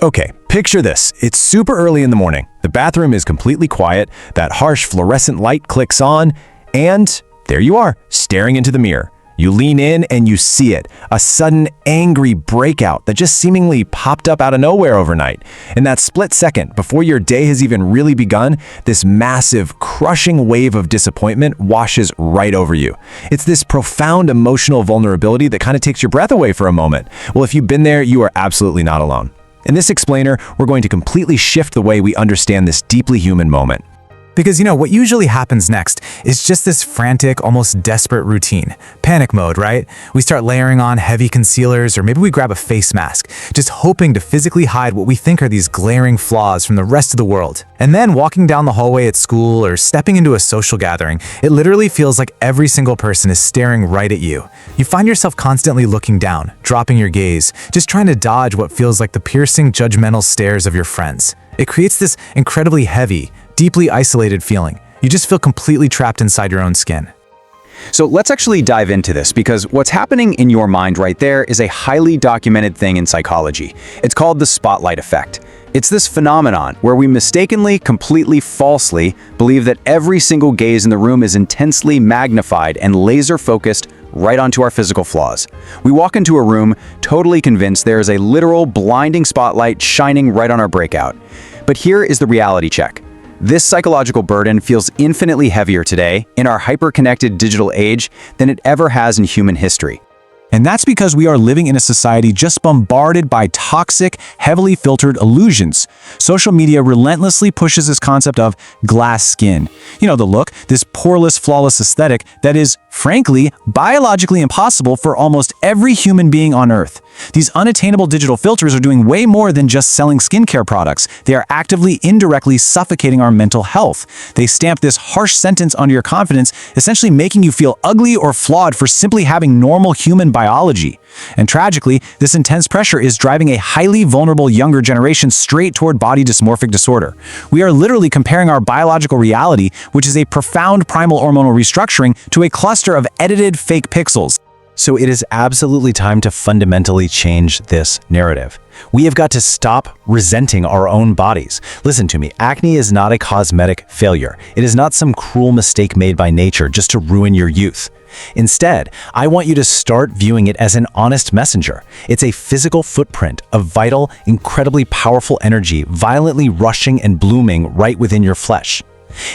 Okay, picture this. It's super early in the morning. The bathroom is completely quiet, that harsh fluorescent light clicks on, and there you are, staring into the mirror. You lean in and you see it, a sudden angry breakout that just seemingly popped up out of nowhere overnight. In that split second, before your day has even really begun, this massive, crushing wave of disappointment washes right over you. It's this profound emotional vulnerability that kind of takes your breath away for a moment. Well, if you've been there, you are absolutely not alone. In this explainer, we're going to completely shift the way we understand this deeply human moment. Because what usually happens next is just this frantic, almost desperate routine. Panic mode, right? We start layering on heavy concealers, or maybe we grab a face mask, just hoping to physically hide what we think are these glaring flaws from the rest of the world. And then walking down the hallway at school or stepping into a social gathering, it literally feels like every single person is staring right at you. You find yourself constantly looking down, dropping your gaze, just trying to dodge what feels like the piercing, judgmental stares of your friends. It creates this incredibly heavy, deeply isolated feeling. You just feel completely trapped inside your own skin. So let's actually dive into this, because what's happening in your mind right there is a highly documented thing in psychology. It's called the spotlight effect. It's this phenomenon where we mistakenly, completely falsely, believe that every single gaze in the room is intensely magnified and laser-focused right onto our physical flaws. We walk into a room totally convinced there is a literal blinding spotlight shining right on our breakout. But here is the reality check. This psychological burden feels infinitely heavier today, in our hyper-connected digital age, than it ever has in human history. And that's because we are living in a society just bombarded by toxic, heavily filtered illusions. Social media relentlessly pushes this concept of glass skin. The look, this poreless, flawless aesthetic that is, frankly, biologically impossible for almost every human being on Earth. These unattainable digital filters are doing way more than just selling skincare products. They are actively, indirectly suffocating our mental health. They stamp this harsh sentence onto your confidence, essentially making you feel ugly or flawed for simply having normal human biology. And tragically, this intense pressure is driving a highly vulnerable younger generation straight toward body dysmorphic disorder. We are literally comparing our biological reality, which is a profound primal hormonal restructuring, to a cluster of edited fake pixels. So it is absolutely time to fundamentally change this narrative. We have got to stop resenting our own bodies. Listen to me, acne is not a cosmetic failure. It is not some cruel mistake made by nature just to ruin your youth. Instead, I want you to start viewing it as an honest messenger. It's a physical footprint of vital, incredibly powerful energy violently rushing and blooming right within your flesh.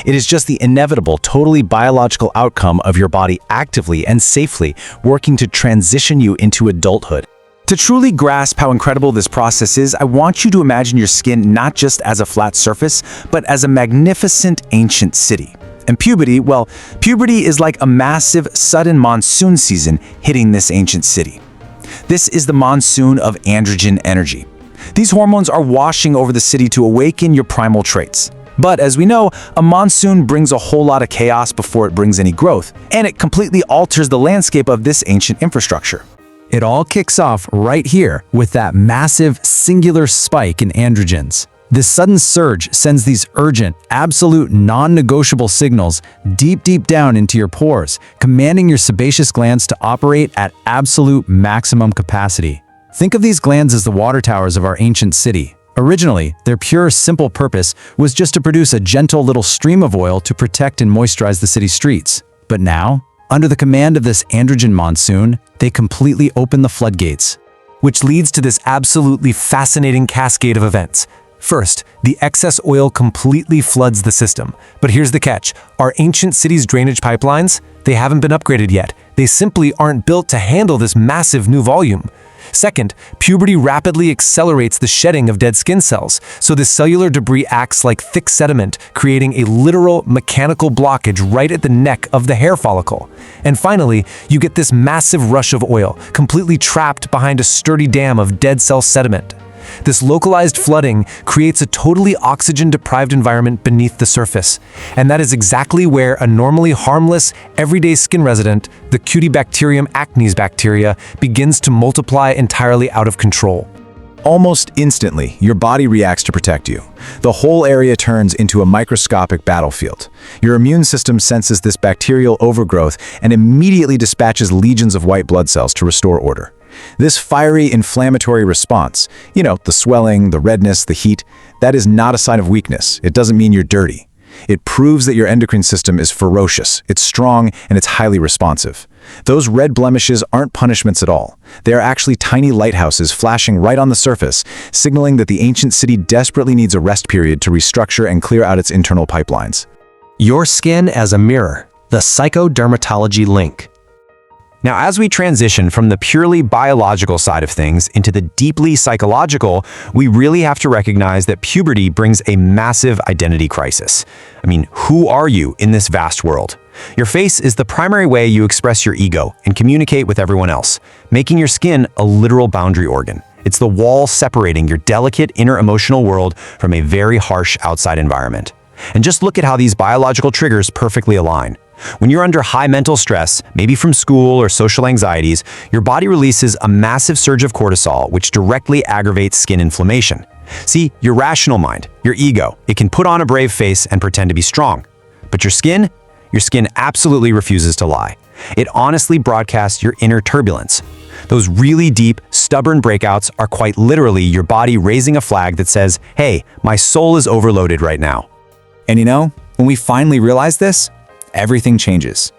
It is just the inevitable, totally biological outcome of your body actively and safely working to transition you into adulthood. To truly grasp how incredible this process is, I want you to imagine your skin not just as a flat surface, but as a magnificent ancient city. And puberty is like a massive, sudden monsoon season hitting this ancient city. This is the monsoon of androgen energy. These hormones are washing over the city to awaken your primal traits. But as we know, a monsoon brings a whole lot of chaos before it brings any growth, and it completely alters the landscape of this ancient infrastructure. It all kicks off right here with that massive, singular spike in androgens. This sudden surge sends these urgent, absolute, non-negotiable signals deep down into your pores, commanding your sebaceous glands to operate at absolute maximum capacity. Think of these glands as the water towers of our ancient city. Originally, their pure, simple purpose was just to produce a gentle little stream of oil to protect and moisturize the city streets. But now, under the command of this androgen monsoon, they completely open the floodgates, which leads to this absolutely fascinating cascade of events. First, the excess oil completely floods the system. But here's the catch. Our ancient city's drainage pipelines, they haven't been upgraded yet. They simply aren't built to handle this massive new volume. Second, puberty rapidly accelerates the shedding of dead skin cells, so this cellular debris acts like thick sediment, creating a literal mechanical blockage right at the neck of the hair follicle. And finally, you get this massive rush of oil, completely trapped behind a sturdy dam of dead cell sediment. This localized flooding creates a totally oxygen-deprived environment beneath the surface. And that is exactly where a normally harmless, everyday skin resident, the Cutibacterium acnes bacteria, begins to multiply entirely out of control. Almost instantly, your body reacts to protect you. The whole area turns into a microscopic battlefield. Your immune system senses this bacterial overgrowth and immediately dispatches legions of white blood cells to restore order. This fiery inflammatory response, the swelling, the redness, the heat, that is not a sign of weakness. It doesn't mean you're dirty. It proves that your endocrine system is ferocious, it's strong, and it's highly responsive. Those red blemishes aren't punishments at all. They are actually tiny lighthouses flashing right on the surface, signaling that the ancient city desperately needs a rest period to restructure and clear out its internal pipelines. Your skin as a mirror, the psychodermatology link. Now, as we transition from the purely biological side of things into the deeply psychological, we really have to recognize that puberty brings a massive identity crisis. I mean, who are you in this vast world? Your face is the primary way you express your ego and communicate with everyone else, making your skin a literal boundary organ. It's the wall separating your delicate inner emotional world from a very harsh outside environment. And just look at how these biological triggers perfectly align. When you're under high mental stress, maybe from school or social anxieties, your body releases a massive surge of cortisol, which directly aggravates skin inflammation. See, your rational mind, your ego, it can put on a brave face and pretend to be strong. But your skin absolutely refuses to lie. It honestly broadcasts your inner turbulence. Those really deep, stubborn breakouts are quite literally your body raising a flag that says, hey, my soul is overloaded right now. And when we finally realize this, everything changes.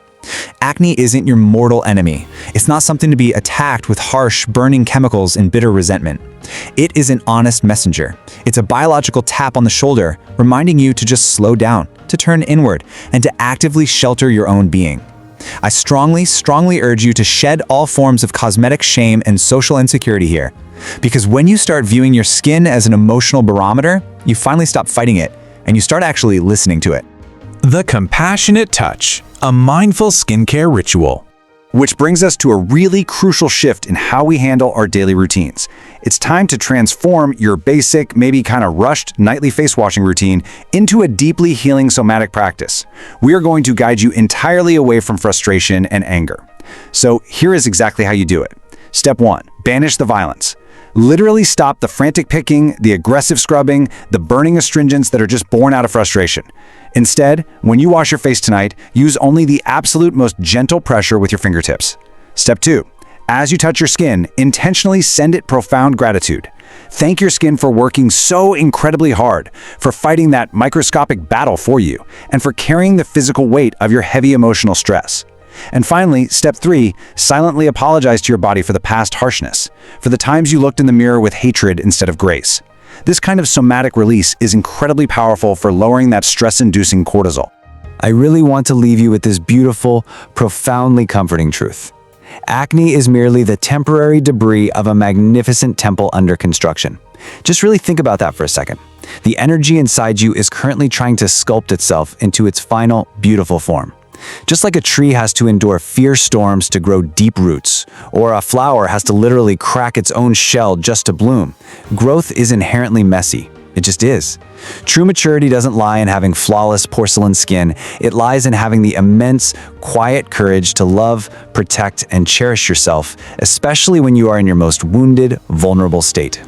Acne isn't your mortal enemy. It's not something to be attacked with harsh, burning chemicals and bitter resentment. It is an honest messenger. It's a biological tap on the shoulder, reminding you to just slow down, to turn inward, and to actively shelter your own being. I strongly urge you to shed all forms of cosmetic shame and social insecurity here. Because when you start viewing your skin as an emotional barometer, you finally stop fighting it, and you start actually listening to it. The compassionate touch, a mindful skincare ritual. Which brings us to a really crucial shift in how we handle our daily routines. It's time to transform your basic, maybe kind of rushed nightly face washing routine into a deeply healing somatic practice. We are going to guide you entirely away from frustration and anger. So here is exactly how you do it. Step 1, banish the violence. Literally stop the frantic picking, the aggressive scrubbing, the burning astringents that are just born out of frustration. Instead, when you wash your face tonight, use only the absolute most gentle pressure with your fingertips. Step 2, as you touch your skin, intentionally send it profound gratitude. Thank your skin for working so incredibly hard, for fighting that microscopic battle for you, and for carrying the physical weight of your heavy emotional stress. And finally, step 3, silently apologize to your body for the past harshness, for the times you looked in the mirror with hatred instead of grace. This kind of somatic release is incredibly powerful for lowering that stress-inducing cortisol. I really want to leave you with this beautiful, profoundly comforting truth. Acne is merely the temporary debris of a magnificent temple under construction. Just really think about that for a second. The energy inside you is currently trying to sculpt itself into its final, beautiful form. Just like a tree has to endure fierce storms to grow deep roots, or a flower has to literally crack its own shell just to bloom, growth is inherently messy. It just is. True maturity doesn't lie in having flawless porcelain skin. It lies in having the immense, quiet courage to love, protect, and cherish yourself, especially when you are in your most wounded, vulnerable state.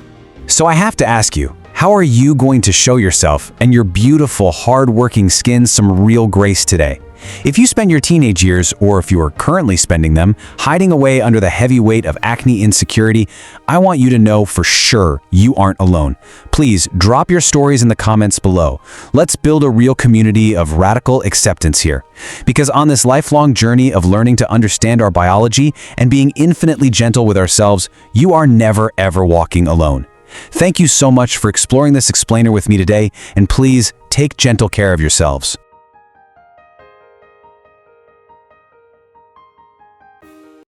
So I have to ask you, how are you going to show yourself and your beautiful, hard-working skin some real grace today? If you spend your teenage years, or if you are currently spending them, hiding away under the heavy weight of acne insecurity, I want you to know for sure you aren't alone. Please drop your stories in the comments below. Let's build a real community of radical acceptance here. Because on this lifelong journey of learning to understand our biology and being infinitely gentle with ourselves, you are never ever walking alone. Thank you so much for exploring this explainer with me today, and please take gentle care of yourselves.